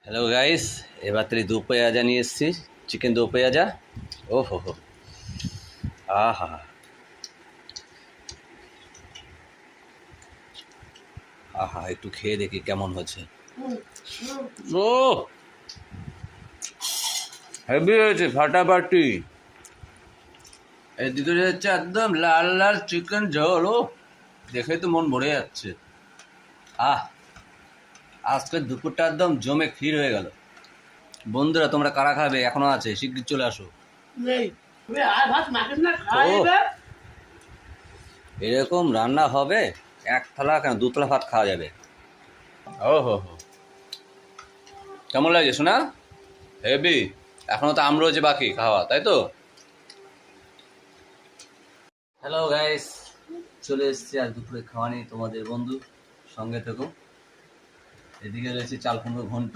Hello guys, এবার তাহলে দু পেঁয়াজা নিয়ে এসেছি, চিকেন দু পেঁয়াজা। ও হো হো, আহা, আহা, একটু খেয়ে দেখি কেমন হয়েছে। ও হেভি হয়েছে, ফাটাফাটি। এদিকে হচ্ছে একদম লাল লাল চিকেন ঝোল। ও দেখে তো মন ভরে যাচ্ছে। আহ, আজকে দুপুরটা একদম জমে ক্ষীর হয়ে গেল। বন্ধুরা, তোমরা কারা খাবে? এখনো আছে, শিগগির চলে আসো। ও, এরকম রান্না হবে, এক থালা কেন দু থালা ভাত খাওয়া যাবে। ও হো হো, কেমন লাগে শোনা? হেভি। এখনো তো আম রয়েছে বাকি খাওয়া, তাই তো? হ্যালো গাইস, চলে এসেছি আজ দুপুরে খাওয়া নিয়ে তোমাদের বন্ধু। সঙ্গে থেকো। এদিকে রয়েছে চাল কুমড়ো ঘন্ট।